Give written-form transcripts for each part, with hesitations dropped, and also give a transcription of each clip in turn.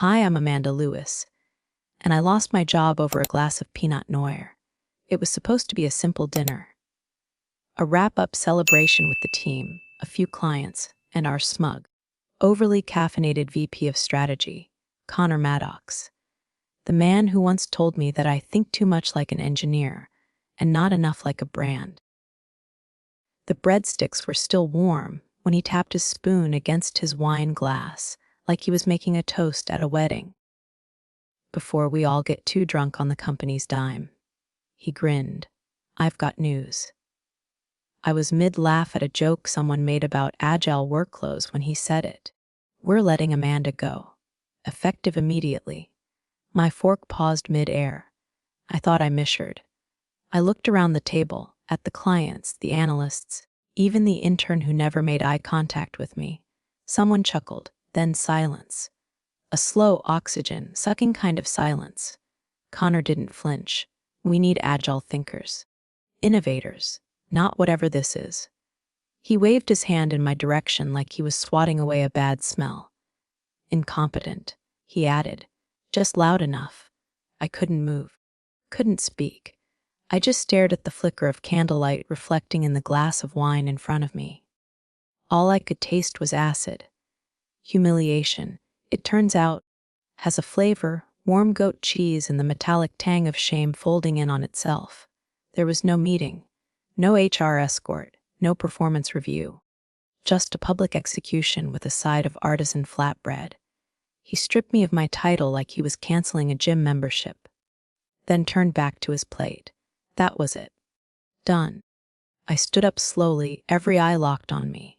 Hi, I'm Amanda Lewis, and I lost my job over a glass of Pinot Noir. It was supposed to be a simple dinner, a wrap-up celebration with the team, a few clients, and our smug, overly caffeinated VP of Strategy, Connor Maddox, the man who once told me that I think too much like an engineer and not enough like a brand. The breadsticks were still warm when he tapped his spoon against his wine glass, like he was making a toast at a wedding. Before we all get too drunk on the company's dime, he grinned. I've got news. I was mid-laugh at a joke someone made about agile workflows when he said it. We're letting Amanda go. Effective immediately. My fork paused mid-air. I thought I measured. I looked around the table, at the clients, the analysts, even the intern who never made eye contact with me. Someone chuckled, then silence. A slow oxygen-sucking kind of silence. Connor didn't flinch. We need agile thinkers. Innovators, not whatever this is. He waved his hand in my direction like he was swatting away a bad smell. Incompetent, he added, just loud enough. I couldn't move, couldn't speak. I just stared at the flicker of candlelight reflecting in the glass of wine in front of me. All I could taste was acid. Humiliation, it turns out, has a flavor, warm goat cheese and the metallic tang of shame folding in on itself. There was no meeting, no HR escort, no performance review. Just a public execution with a side of artisan flatbread. He stripped me of my title like he was canceling a gym membership, then turned back to his plate. That was it. Done. I stood up slowly, every eye locked on me.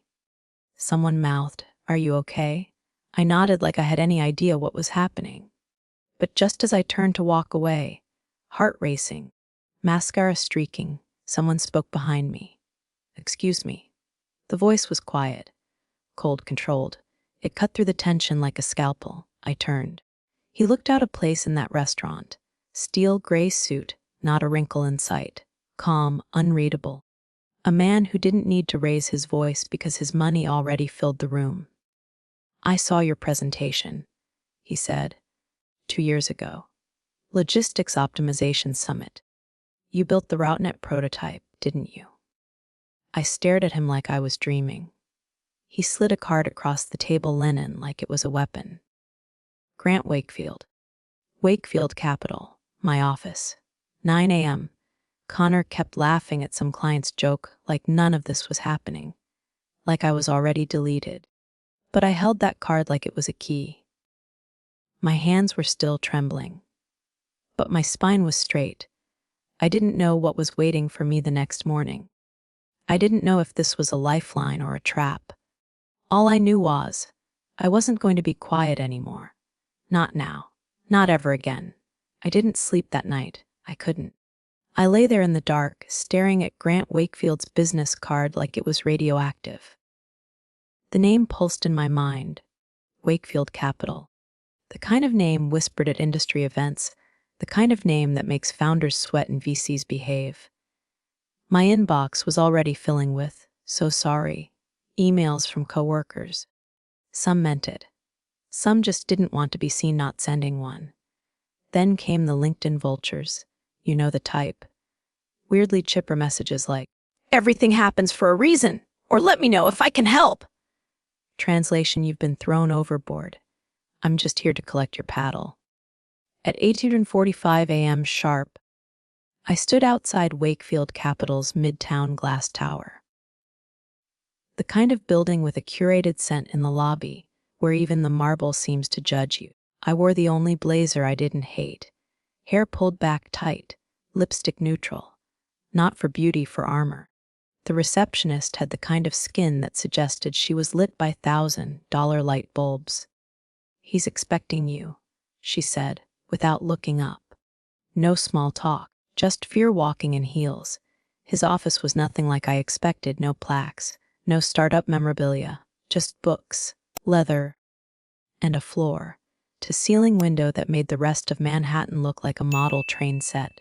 Someone mouthed, "Are you okay?" I nodded like I had any idea what was happening. But just as I turned to walk away, heart racing, mascara streaking, someone spoke behind me. "Excuse me." The voice was quiet, cold, controlled. It cut through the tension like a scalpel. I turned. He looked out of place in that restaurant. Steel gray suit, not a wrinkle in sight. Calm, unreadable. A man who didn't need to raise his voice because his money already filled the room. "I saw your presentation," he said, 2 years ago. Logistics Optimization Summit. You built the RouteNet prototype, didn't you? I stared at him like I was dreaming. He slid a card across the table linen like it was a weapon. Grant Wakefield. Wakefield Capital, my office. 9 a.m. Connor kept laughing at some client's joke like none of this was happening. Like I was already deleted. But I held that card like it was a key. My hands were still trembling. But my spine was straight. I didn't know what was waiting for me the next morning. I didn't know if this was a lifeline or a trap. All I knew was, I wasn't going to be quiet anymore. Not now. Not ever again. I didn't sleep that night. I couldn't. I lay there in the dark, staring at Grant Wakefield's business card like it was radioactive. The name pulsed in my mind. Wakefield Capital. The kind of name whispered at industry events, the kind of name that makes founders sweat and VCs behave. My inbox was already filling with, "So sorry," emails from coworkers. Some meant it. Some just didn't want to be seen not sending one. Then came the LinkedIn vultures. You know the type. Weirdly chipper messages like, "Everything happens for a reason," or "Let me know if I can help." Translation, you've been thrown overboard. I'm just here to collect your paddle. At 8:45 a.m. sharp, I stood outside Wakefield Capital's Midtown glass tower. The kind of building with a curated scent in the lobby, where even the marble seems to judge you. I wore the only blazer I didn't hate. Hair pulled back tight, lipstick neutral. Not for beauty, for armor. The receptionist had the kind of skin that suggested she was lit by $1,000 light bulbs. "He's expecting you," she said, without looking up. No small talk, just fear walking in heels. His office was nothing like I expected, no plaques, no startup memorabilia, just books, leather, and a floor-to-ceiling window that made the rest of Manhattan look like a model train set.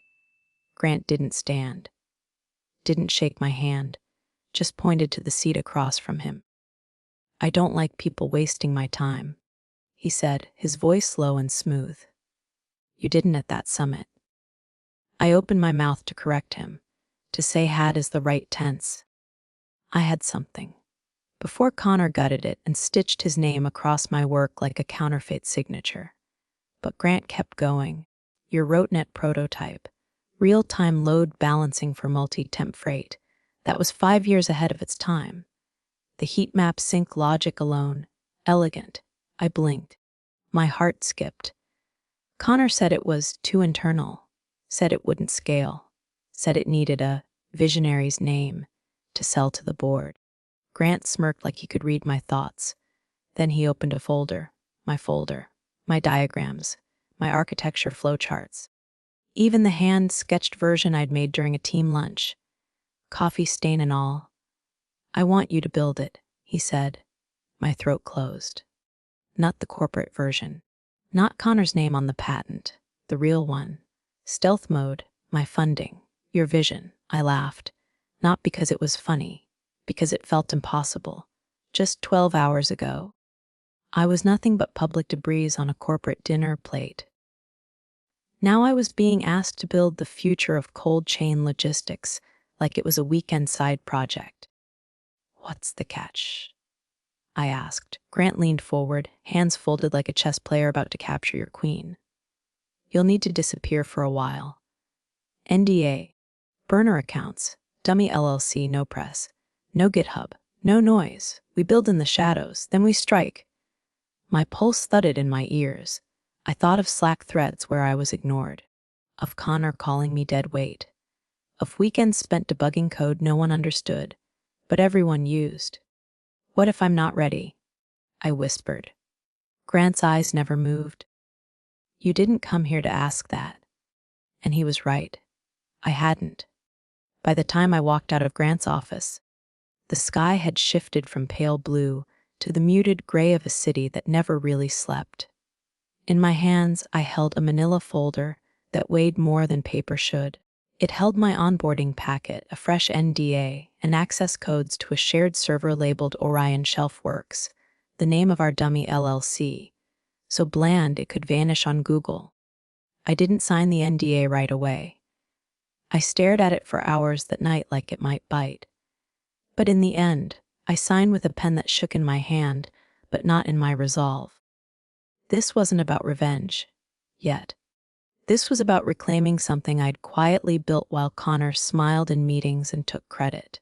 Grant didn't stand. Didn't shake my hand, just pointed to the seat across from him. "I don't like people wasting my time," he said, his voice low and smooth. You didn't at that summit. I opened my mouth to correct him. To say had is the right tense. I had something. Before Connor gutted it and stitched his name across my work like a counterfeit signature. But Grant kept going. Your RoteNet prototype. Real-time load balancing for multi-temp freight. That was 5 years ahead of its time. The heat map sync logic alone. Elegant. I blinked. My heart skipped. Connor said it was too internal. Said it wouldn't scale. Said it needed a visionary's name to sell to the board. Grant smirked like he could read my thoughts. Then he opened a folder, my diagrams, my architecture flowcharts. Even the hand-sketched version I'd made during a team lunch. Coffee stain and all. I want you to build it, he said. My throat closed. Not the corporate version. Not Connor's name on the patent. The real one. Stealth mode, my funding, your vision, I laughed. Not because it was funny, because it felt impossible. Just 12 hours ago, I was nothing but public debris on a corporate dinner plate. Now I was being asked to build the future of cold chain logistics, like it was a weekend side project. What's the catch? I asked. Grant leaned forward, hands folded like a chess player about to capture your queen. You'll need to disappear for a while. NDA. Burner accounts. Dummy LLC, no press. No GitHub. No noise. We build in the shadows, then we strike. My pulse thudded in my ears. I thought of Slack threads where I was ignored. Of Connor calling me dead weight. Of weekends spent debugging code no one understood, but everyone used. What if I'm not ready? I whispered. Grant's eyes never moved. You didn't come here to ask that. And he was right. I hadn't. By the time I walked out of Grant's office, the sky had shifted from pale blue to the muted gray of a city that never really slept. In my hands, I held a manila folder that weighed more than paper should. It held my onboarding packet, a fresh NDA, and access codes to a shared server labeled Orion Shelfworks, the name of our dummy LLC, so bland it could vanish on Google. I didn't sign the NDA right away. I stared at it for hours that night like it might bite. But in the end, I signed with a pen that shook in my hand, but not in my resolve. This wasn't about revenge, yet. This was about reclaiming something I'd quietly built while Connor smiled in meetings and took credit.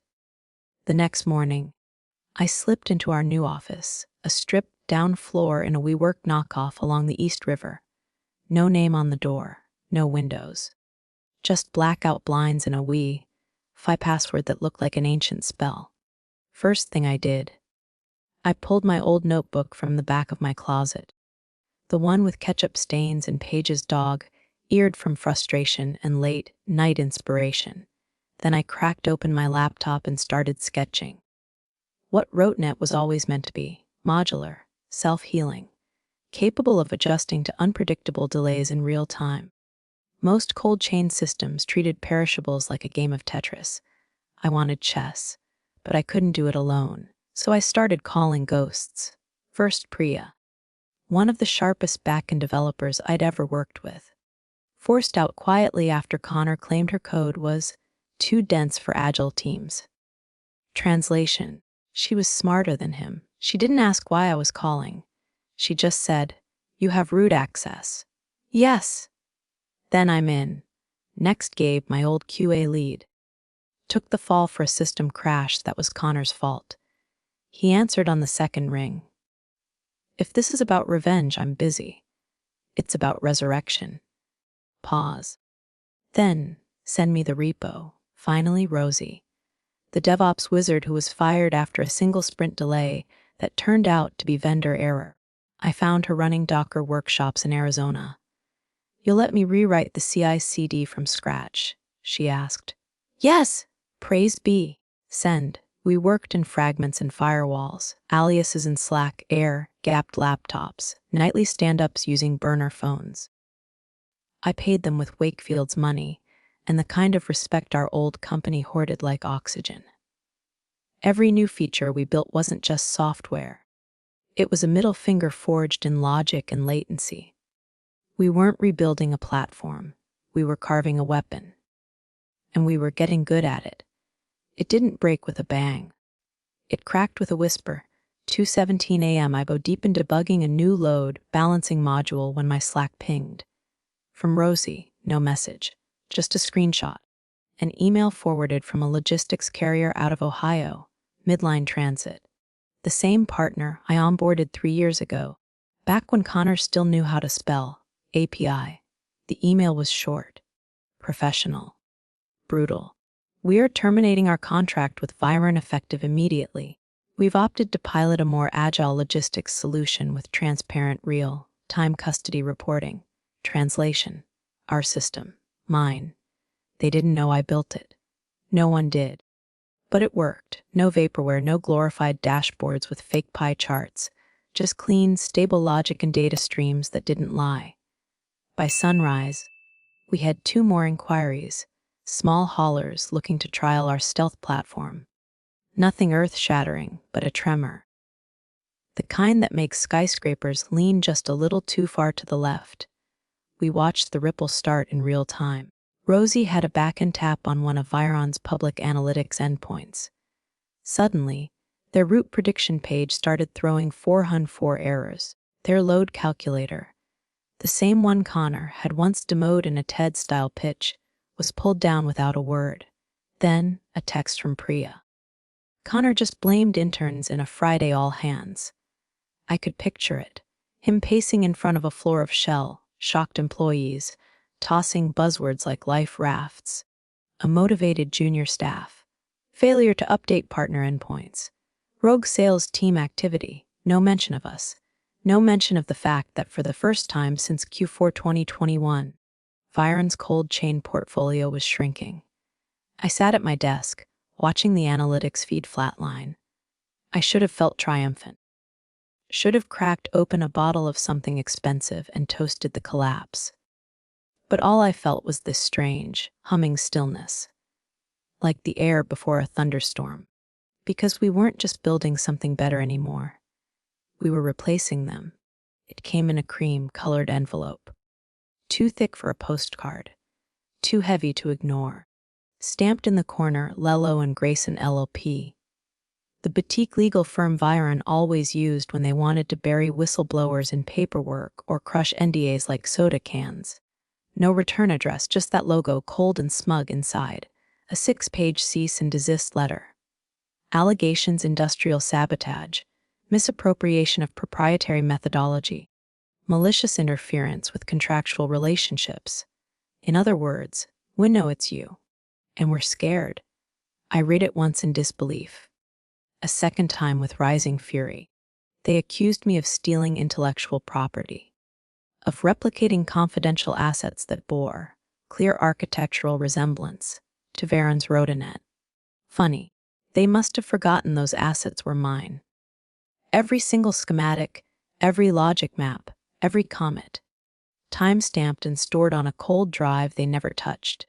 The next morning, I slipped into our new office, a stripped-down floor in a WeWork knockoff along the East River. No name on the door, no windows. Just blackout blinds and a Wi-Fi password that looked like an ancient spell. First thing I did, I pulled my old notebook from the back of my closet. The one with ketchup stains and pages dog-eared from frustration and late-night inspiration. Then I cracked open my laptop and started sketching. What RoteNet was always meant to be, modular, self-healing, capable of adjusting to unpredictable delays in real time. Most cold chain systems treated perishables like a game of Tetris. I wanted chess, but I couldn't do it alone, so I started calling ghosts. First Priya, one of the sharpest backend developers I'd ever worked with. Forced out quietly after Connor claimed her code was too dense for agile teams. Translation. She was smarter than him. She didn't ask why I was calling. She just said, "You have root access." Yes. Then I'm in. Next Gabe, my old QA lead, took the fall for a system crash that was Connor's fault. He answered on the second ring. If this is about revenge, I'm busy. It's about resurrection. Pause. Then, send me the repo. Finally, Rosie, the DevOps wizard who was fired after a single sprint delay that turned out to be vendor error. I found her running Docker workshops in Arizona. You'll let me rewrite the CI/CD from scratch, she asked. Yes, praise be. Send. We worked in fragments and firewalls, aliases in Slack, air-gapped laptops, nightly stand-ups using burner phones. I paid them with Wakefield's money and the kind of respect our old company hoarded like oxygen. Every new feature we built wasn't just software. It was a middle finger forged in logic and latency. We weren't rebuilding a platform. We were carving a weapon. And we were getting good at it. It didn't break with a bang. It cracked with a whisper. 2:17 a.m. I go deep into debugging a new load balancing module when my Slack pinged. From Rosie, no message, just a screenshot. An email forwarded from a logistics carrier out of Ohio, Midline Transit. The same partner I onboarded 3 years ago, back when Connor still knew how to spell API. The email was short, professional, brutal. We are terminating our contract with Viren effective immediately. We've opted to pilot a more agile logistics solution with transparent real-time custody reporting. Translation. Our system. Mine. They didn't know I built it. No one did. But it worked. No vaporware, no glorified dashboards with fake pie charts. Just clean, stable logic and data streams that didn't lie. By sunrise, we had 2 more inquiries. Small haulers looking to trial our stealth platform. Nothing earth-shattering, but a tremor. The kind that makes skyscrapers lean just a little too far to the left. We watched the ripple start in real time. Rosie had a back-end tap on one of Viron's public analytics endpoints. Suddenly, their route prediction page started throwing 404 errors. Their load calculator, the same one Connor had once demoed in a TED-style pitch, was pulled down without a word. Then, a text from Priya. Connor just blamed interns in a Friday all-hands. I could picture it. Him pacing in front of a floor of shell, shocked employees, tossing buzzwords like life rafts. A motivated junior staff. Failure to update partner endpoints. Rogue sales team activity. No mention of us. No mention of the fact that for the first time since Q4 2021, Viren's cold chain portfolio was shrinking. I sat at my desk, watching the analytics feed flatline. I should have felt triumphant. Should have cracked open a bottle of something expensive and toasted the collapse. But all I felt was this strange, humming stillness, like the air before a thunderstorm, because we weren't just building something better anymore. We were replacing them. It came in a cream-colored envelope. Too thick for a postcard. Too heavy to ignore. Stamped in the corner, Lello and Grayson LLP. The boutique legal firm Viren always used when they wanted to bury whistleblowers in paperwork or crush NDAs like soda cans. No return address, just that logo cold and smug inside. A 6-page cease and desist letter. Allegations: industrial sabotage, misappropriation of proprietary methodology, malicious interference with contractual relationships. In other words, we know it's you. And we're scared. I read it once in disbelief. A second time with rising fury. They accused me of stealing intellectual property, of replicating confidential assets that bore clear architectural resemblance to Viren's Rodanet. Funny, they must have forgotten those assets were mine. Every single schematic, every logic map, every commit, time-stamped and stored on a cold drive they never touched.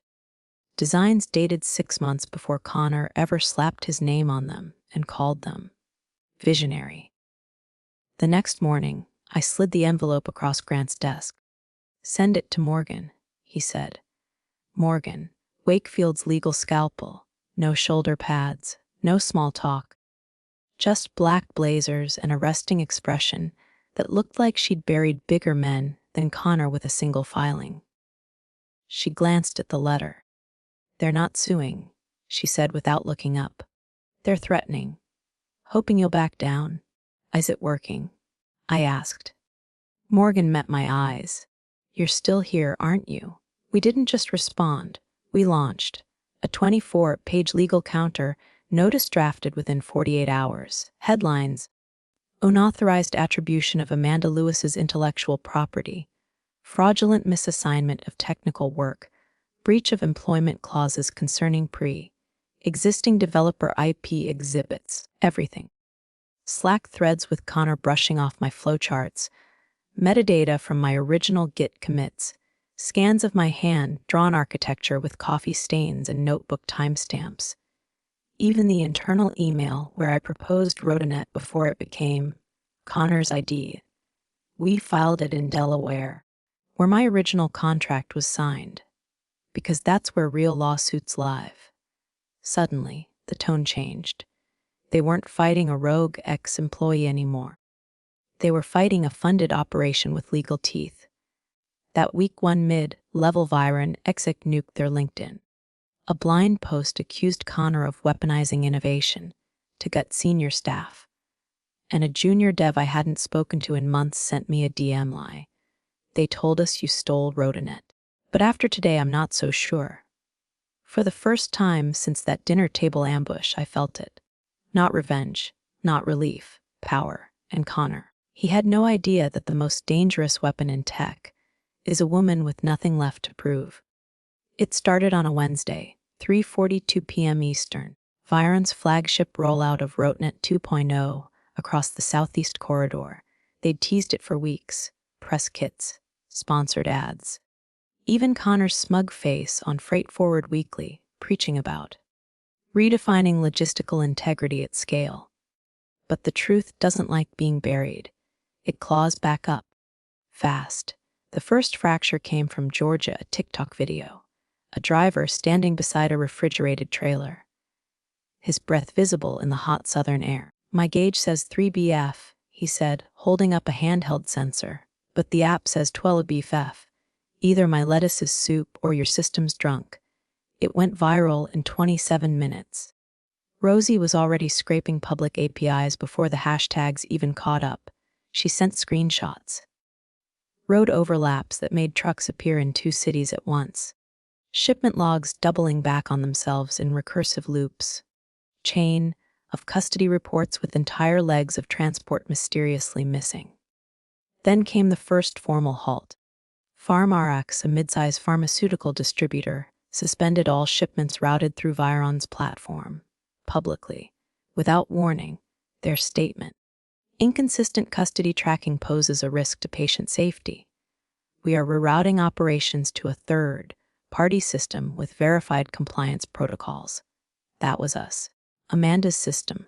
Designs dated 6 months before Connor ever slapped his name on them and called them visionary. The next morning, I slid the envelope across Grant's desk. "Send it to Morgan," he said. Morgan, Wakefield's legal scalpel. No shoulder pads, no small talk. Just black blazers and a resting expression that looked like she'd buried bigger men than Connor with a single filing. She glanced at the letter. "They're not suing," she said without looking up. "They're threatening. Hoping you'll back down. Is it working?" I asked. Morgan met my eyes. "You're still here, aren't you?" We didn't just respond. We launched. A 24-page legal counter, notice drafted within 48 hours. Headlines: Unauthorized attribution of Amanda Lewis's intellectual property. Fraudulent misassignment of technical work. Breach of employment clauses concerning existing developer IP exhibits. Everything. Slack threads with Connor brushing off my flowcharts. Metadata from my original Git commits. Scans of my hand-drawn architecture with coffee stains and notebook timestamps. Even the internal email where I proposed Rodanet before it became Connor's ID. We filed it in Delaware, where my original contract was signed, because that's where real lawsuits live. Suddenly, the tone changed. They weren't fighting a rogue ex-employee anymore. They were fighting a funded operation with legal teeth. That week one mid-level Viren exec nuked their LinkedIn. A blind post accused Connor of weaponizing innovation to gut senior staff. And a junior dev I hadn't spoken to in months sent me a DM lie. They told us you stole Rotanet. But after today, I'm not so sure. For the first time since that dinner table ambush, I felt it. Not revenge, not relief, power, and Connor. He had no idea that the most dangerous weapon in tech is a woman with nothing left to prove. It started on a Wednesday, 3:42 p.m. Eastern. Viren's flagship rollout of Rotanet 2.0 across the Southeast Corridor. They'd teased it for weeks. Press kits, sponsored ads. Even Connor's smug face on Freight Forward Weekly, preaching about redefining logistical integrity at scale. But the truth doesn't like being buried. It claws back up. Fast. The first fracture came from Georgia, a TikTok video. A driver standing beside a refrigerated trailer. His breath visible in the hot southern air. My gauge says 3BF, he said, holding up a handheld sensor. But the app says 12BF. Either my lettuce is soup or your system's drunk. It went viral in 27 minutes. Rosie was already scraping public APIs before the hashtags even caught up. She sent screenshots. Road overlaps that made trucks appear in 2 cities at once. Shipment logs doubling back on themselves in recursive loops. Chain of custody reports with entire legs of transport mysteriously missing. Then came the first formal halt. PharmRx, a mid-size pharmaceutical distributor, suspended all shipments routed through Viron's platform, publicly, without warning. Their statement: inconsistent custody tracking poses a risk to patient safety. We are rerouting operations to a third-party system with verified compliance protocols. That was us. Amanda's system.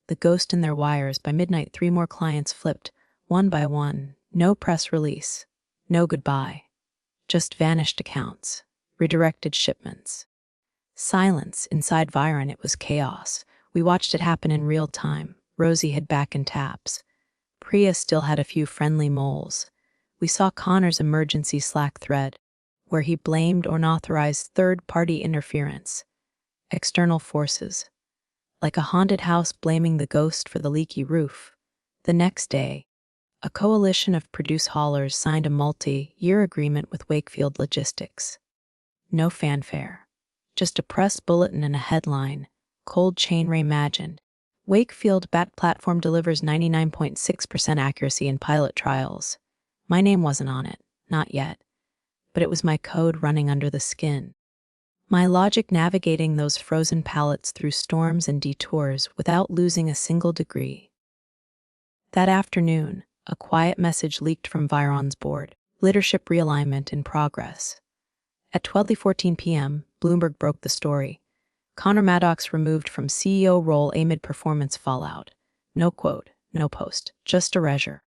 The ghost in their wires. By midnight, 3 more clients flipped, one by one. No press release. No goodbye. Just vanished accounts. Redirected shipments. Silence. Inside Viron, it was chaos. We watched it happen in real time. Rosie hid back in tabs. Priya still had a few friendly moles. We saw Connor's emergency Slack thread, where he blamed unauthorized third-party interference. External forces. Like a haunted house blaming the ghost for the leaky roof. The next day, a coalition of produce haulers signed a multi-year agreement with Wakefield Logistics. No fanfare. Just a press bulletin and a headline. Cold chain reimagined. Wakefield BAT platform delivers 99.6% accuracy in pilot trials. My name wasn't on it, not yet. But it was my code running under the skin. My logic navigating those frozen pallets through storms and detours without losing a single degree. That afternoon, a quiet message leaked from Viron's board. Leadership realignment in progress. At 12:14 p.m., Bloomberg broke the story. Connor Maddox removed from CEO role amid performance fallout. No quote, no post, just erasure.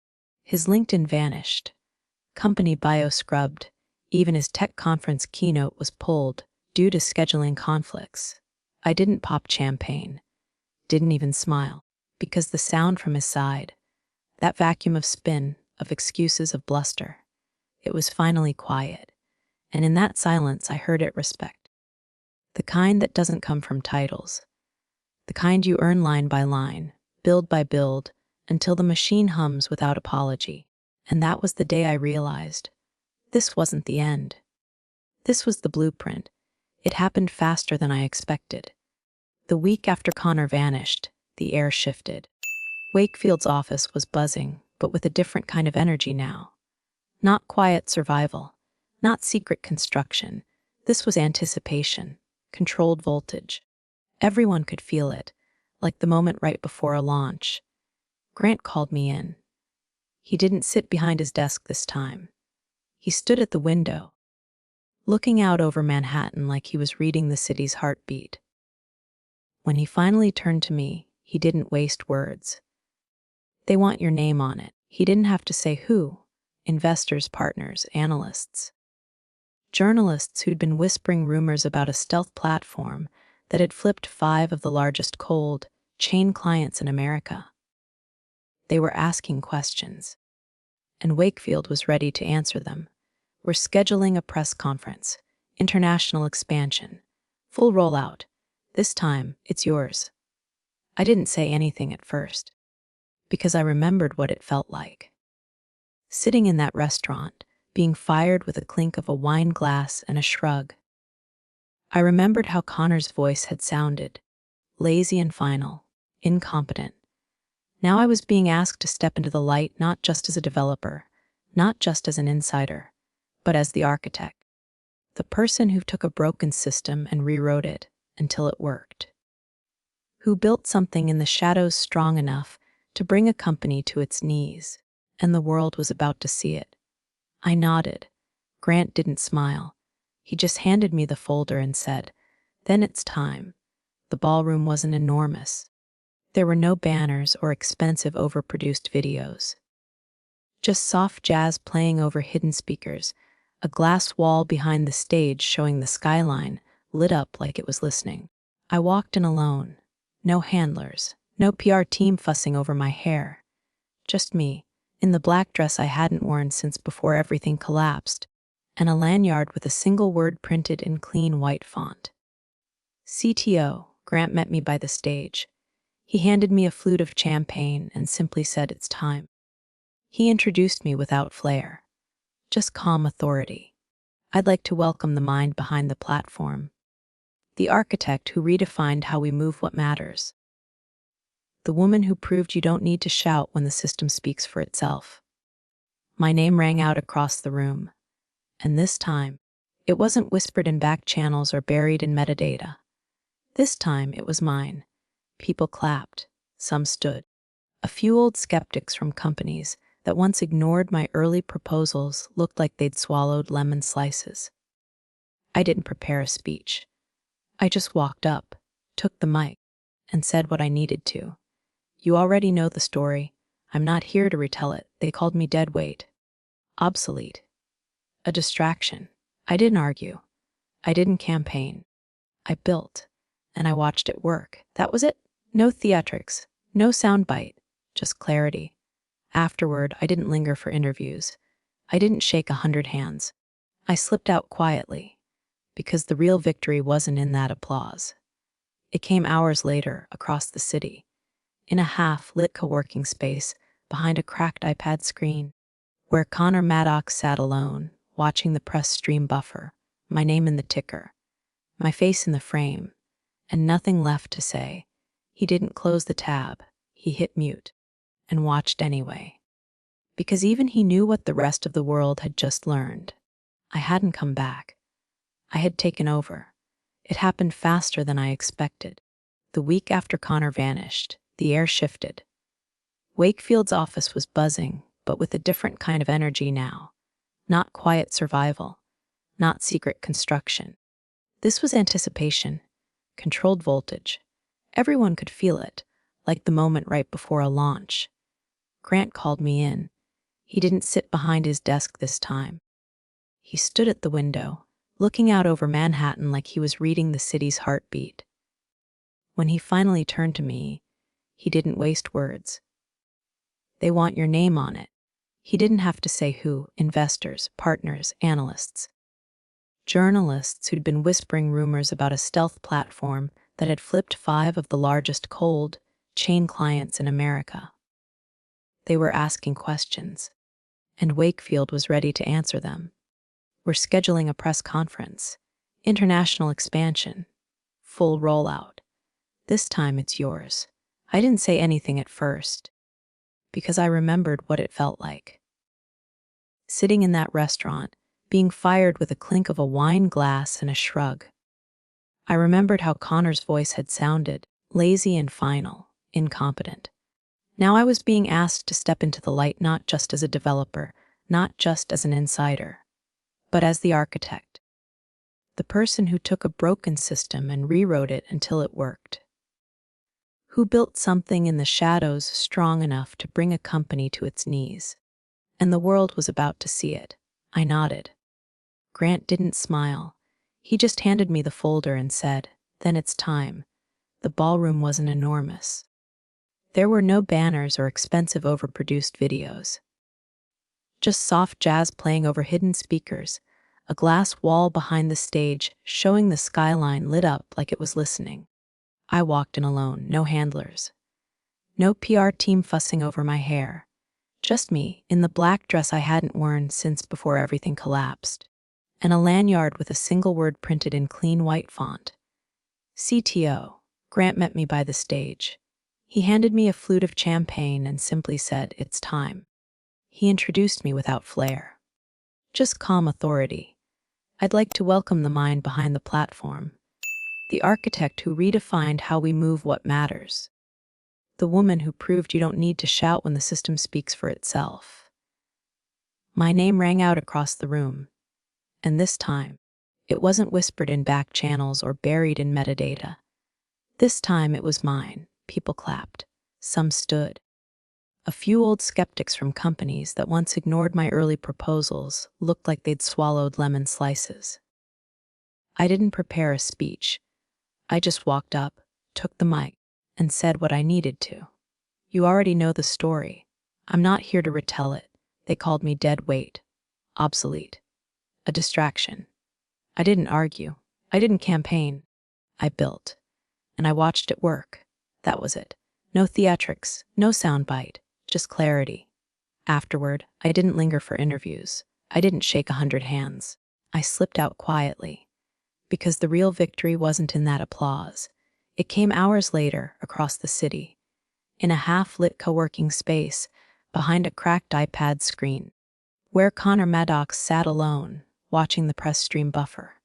His LinkedIn vanished. Company bio scrubbed. Even his tech conference keynote was pulled due to scheduling conflicts. I didn't pop champagne. Didn't even smile. Because the sound from his side, that vacuum of spin, of excuses, of bluster, it was finally quiet. And in that silence, I heard it respect. The kind that doesn't come from titles. The kind you earn line by line, build by build, until the machine hums without apology. And that was the day I realized. This wasn't the end. This was the blueprint. It happened faster than I expected. The week after Connor vanished, the air shifted. Wakefield's office was buzzing, but with a different kind of energy now. Not quiet survival, not secret construction. This was anticipation, controlled voltage. Everyone could feel it, like the moment right before a launch. Grant called me in. He didn't sit behind his desk this time. He stood at the window, looking out over Manhattan like he was reading the city's heartbeat. When he finally turned to me, he didn't waste words. They want your name on it. He didn't have to say who. Investors, partners, analysts. Journalists who'd been whispering rumors about a stealth platform that had flipped 5 of the largest cold chain clients in America. They were asking questions, and Wakefield was ready to answer them. We're scheduling a press conference. International expansion. Full rollout. This time, it's yours. I didn't say anything at first, because I remembered what it felt like. Sitting in that restaurant, being fired with a clink of a wine glass and a shrug. I remembered how Connor's voice had sounded, lazy and final, incompetent. Now I was being asked to step into the light not just as a developer, not just as an insider, but as the architect. The person who took a broken system and rewrote it until it worked. Who built something in the shadows strong enough to bring a company to its knees, and the world was about to see it. I nodded. Grant didn't smile. He just handed me the folder and said, "Then it's time." The ballroom wasn't enormous. There were no banners or expensive overproduced videos. Just soft jazz playing over hidden speakers, a glass wall behind the stage showing the skyline lit up like it was listening. I walked in alone. No handlers, no PR team fussing over my hair. Just me, in the black dress I hadn't worn since before everything collapsed, and a lanyard with a single word printed in clean white font. CTO, Grant met me by the stage. He handed me a flute of champagne and simply said, "It's time." He introduced me without flair, just calm authority. "I'd like to welcome the mind behind the platform, the architect who redefined how we move what matters, the woman who proved you don't need to shout when the system speaks for itself." My name rang out across the room, and this time, it wasn't whispered in back channels or buried in metadata. This time, it was mine. People clapped, some stood. A few old skeptics from companies that once ignored my early proposals looked like they'd swallowed lemon slices. I didn't prepare a speech. I just walked up, took the mic, and said what I needed to. "You already know the story. I'm not here to retell it. They called me dead weight. Obsolete. A distraction. I didn't argue. I didn't campaign. I built, and I watched it work. That was it. No theatrics, no soundbite, just clarity. Afterward, I didn't linger for interviews. I didn't shake 100 hands. I slipped out quietly, because the real victory wasn't in that applause. It came hours later, across the city, in a half-lit co-working space behind a cracked iPad screen, where Connor Maddox sat alone, watching the press stream buffer, my name in the ticker, my face in the frame, and nothing left to say. He didn't close the tab. He hit mute and watched anyway. Because even he knew what the rest of the world had just learned. I hadn't come back. I had taken over. It happened faster than I expected. The week after Connor vanished, the air shifted. Wakefield's office was buzzing, but with a different kind of energy now. Not quiet survival, not secret construction. This was anticipation, controlled voltage. Everyone could feel it, like the moment right before a launch. Grant called me in. He didn't sit behind his desk this time. He stood at the window, looking out over Manhattan like he was reading the city's heartbeat. When he finally turned to me, he didn't waste words. "They want your name on it." He didn't have to say who: investors, partners, analysts. Journalists who'd been whispering rumors about a stealth platform that had flipped 5 of the largest cold chain clients in America. They were asking questions, and Wakefield was ready to answer them. We're scheduling a press conference. International expansion. Full rollout. This time it's yours. I didn't say anything at first, because I remembered what it felt like. Sitting in that restaurant, being fired with a clink of a wine glass and a shrug. I remembered how Connor's voice had sounded, lazy and final, incompetent. Now I was being asked to step into the light not just as a developer, not just as an insider, but as the architect. The person who took a broken system and rewrote it until it worked. Who built something in the shadows strong enough to bring a company to its knees? And the world was about to see it. I nodded. Grant didn't smile. He just handed me the folder and said, "Then it's time." The ballroom wasn't enormous. There were no banners or expensive overproduced videos. Just soft jazz playing over hidden speakers, a glass wall behind the stage showing the skyline lit up like it was listening. I walked in alone, no handlers. No PR team fussing over my hair. Just me, in the black dress I hadn't worn since before everything collapsed. And a lanyard with a single word printed in clean white font. CTO. Grant met me by the stage. He handed me a flute of champagne and simply said, "It's time." He introduced me without flair. Just calm authority. "I'd like to welcome the mind behind the platform. The architect who redefined how we move what matters. The woman who proved you don't need to shout when the system speaks for itself." My name rang out across the room. And this time, it wasn't whispered in back channels or buried in metadata. This time it was mine. People clapped. Some stood. A few old skeptics from companies that once ignored my early proposals looked like they'd swallowed lemon slices. I didn't prepare a speech. I just walked up, took the mic, and said what I needed to. "You already know the story. I'm not here to retell it." They called me dead weight, obsolete, a distraction. I didn't argue. I didn't campaign. I built. And I watched it work. That was it. No theatrics, no soundbite, just clarity. Afterward, I didn't linger for interviews. I didn't shake 100 hands. I slipped out quietly. Because the real victory wasn't in that applause. It came hours later, across the city, in a half-lit co-working space, behind a cracked iPad screen, where Connor Maddox sat alone, watching the press stream buffer.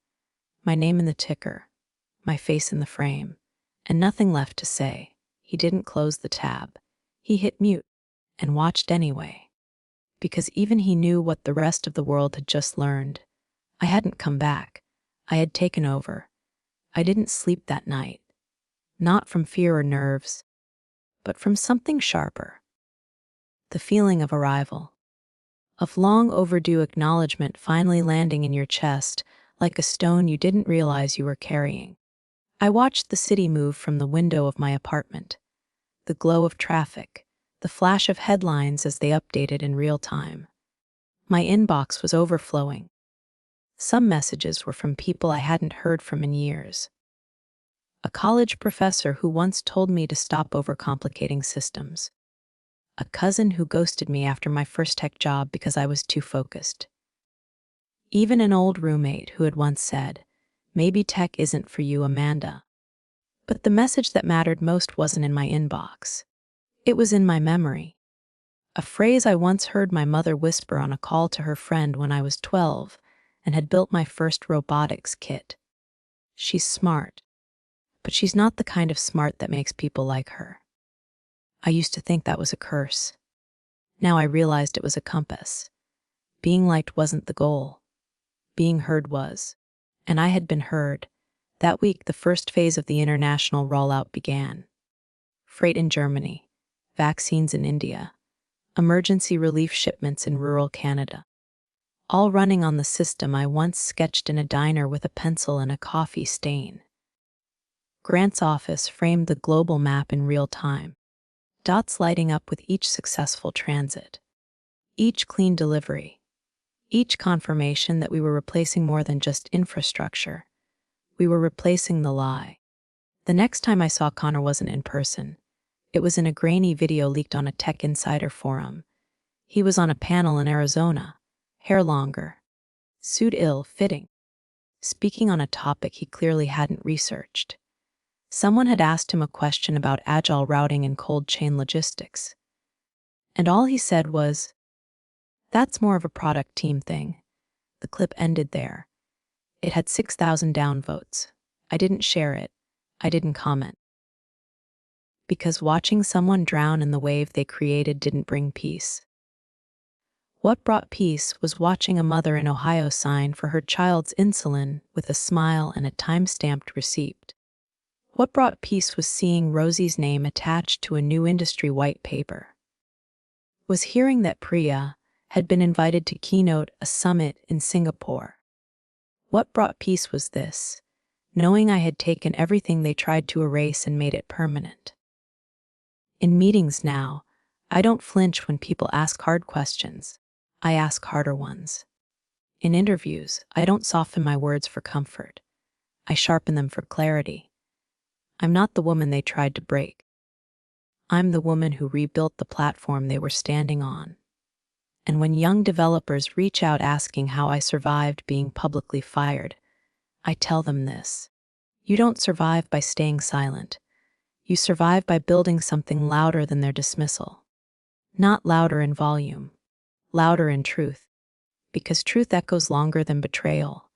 My name in the ticker, my face in the frame, and nothing left to say. He didn't close the tab. He hit mute, and watched anyway. Because even he knew what the rest of the world had just learned. I hadn't come back. I had taken over. I didn't sleep that night. Not from fear or nerves, but from something sharper. The feeling of arrival. Of long overdue acknowledgement finally landing in your chest like a stone you didn't realize you were carrying. I watched the city move from the window of my apartment. The glow of traffic, the flash of headlines as they updated in real time. My inbox was overflowing. Some messages were from people I hadn't heard from in years. A college professor who once told me to stop overcomplicating systems. A cousin who ghosted me after my first tech job because I was too focused. Even an old roommate who had once said, "Maybe tech isn't for you, Amanda." But the message that mattered most wasn't in my inbox. It was in my memory. A phrase I once heard my mother whisper on a call to her friend when I was 12 and had built my first robotics kit. "She's smart, but she's not the kind of smart that makes people like her." I used to think that was a curse. Now I realized it was a compass. Being liked wasn't the goal. Being heard was. And I had been heard. That week, the first phase of the international rollout began. Freight in Germany, vaccines in India, emergency relief shipments in rural Canada. All running on the system I once sketched in a diner with a pencil and a coffee stain. Grant's office framed the global map in real time. Dots lighting up with each successful transit. Each clean delivery. Each confirmation that we were replacing more than just infrastructure. We were replacing the lie. The next time I saw Connor wasn't in person. It was in a grainy video leaked on a Tech Insider forum. He was on a panel in Arizona. Hair longer. Suit ill-fitting. Speaking on a topic he clearly hadn't researched. Someone had asked him a question about agile routing and cold chain logistics. And all he said was, "That's more of a product team thing." The clip ended there. It had 6,000 downvotes. I didn't share it. I didn't comment. Because watching someone drown in the wave they created didn't bring peace. What brought peace was watching a mother in Ohio sign for her child's insulin with a smile and a time-stamped receipt. What brought peace was seeing Rosie's name attached to a new industry white paper. Was hearing that Priya had been invited to keynote a summit in Singapore. What brought peace was this, knowing I had taken everything they tried to erase and made it permanent. In meetings now, I don't flinch when people ask hard questions. I ask harder ones. In interviews, I don't soften my words for comfort. I sharpen them for clarity. I'm not the woman they tried to break. I'm the woman who rebuilt the platform they were standing on. And when young developers reach out asking how I survived being publicly fired, I tell them this. You don't survive by staying silent. You survive by building something louder than their dismissal. Not louder in volume, louder in truth. Because truth echoes longer than betrayal,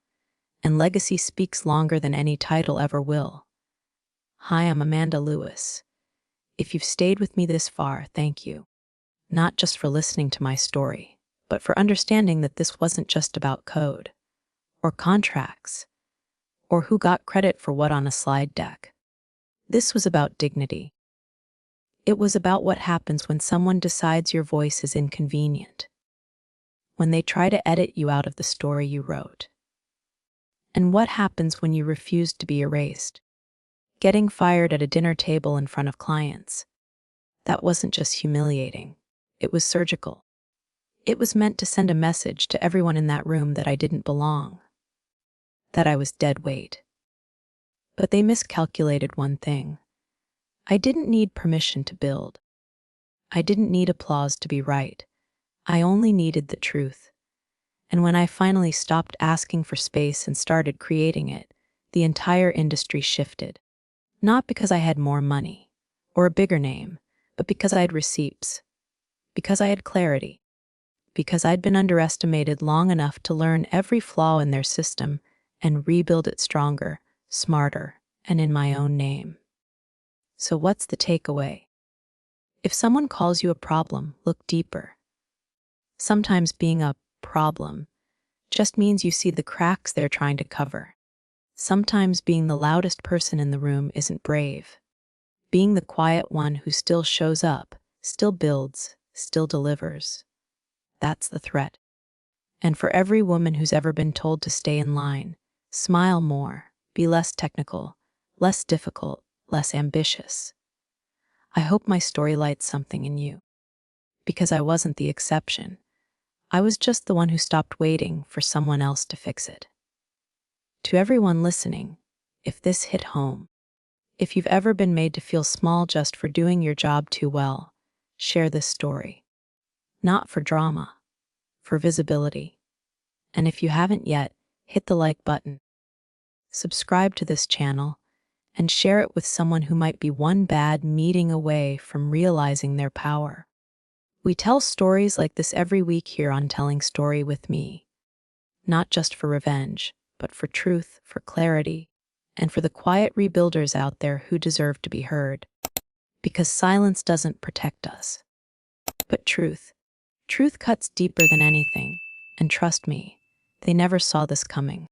and legacy speaks longer than any title ever will. Hi, I'm Amanda Lewis. If you've stayed with me this far, thank you. Not just for listening to my story, but for understanding that this wasn't just about code, or contracts, or who got credit for what on a slide deck. This was about dignity. It was about what happens when someone decides your voice is inconvenient, when they try to edit you out of the story you wrote. And what happens when you refuse to be erased? Getting fired at a dinner table in front of clients. That wasn't just humiliating. It was surgical. It was meant to send a message to everyone in that room that I didn't belong, that I was dead weight. But they miscalculated one thing. I didn't need permission to build. I didn't need applause to be right. I only needed the truth. And when I finally stopped asking for space and started creating it, the entire industry shifted. Not because I had more money or a bigger name, but because I had receipts, because I had clarity, because I'd been underestimated long enough to learn every flaw in their system and rebuild it stronger, smarter, and in my own name. So what's the takeaway? If someone calls you a problem, look deeper. Sometimes being a problem just means you see the cracks they're trying to cover. Sometimes being the loudest person in the room isn't brave. Being the quiet one who still shows up, still builds, still delivers. That's the threat. And for every woman who's ever been told to stay in line, smile more, be less technical, less difficult, less ambitious. I hope my story lights something in you. Because I wasn't the exception. I was just the one who stopped waiting for someone else to fix it. To everyone listening, if this hit home, if you've ever been made to feel small just for doing your job too well, share this story. Not for drama, for visibility. And if you haven't yet, hit the like button. Subscribe to this channel and share it with someone who might be one bad meeting away from realizing their power. We tell stories like this every week here on Telling Story with Me. Not just for revenge, but for truth, for clarity, and for the quiet rebuilders out there who deserve to be heard. Because silence doesn't protect us. But truth. Truth cuts deeper than anything, and trust me, they never saw this coming.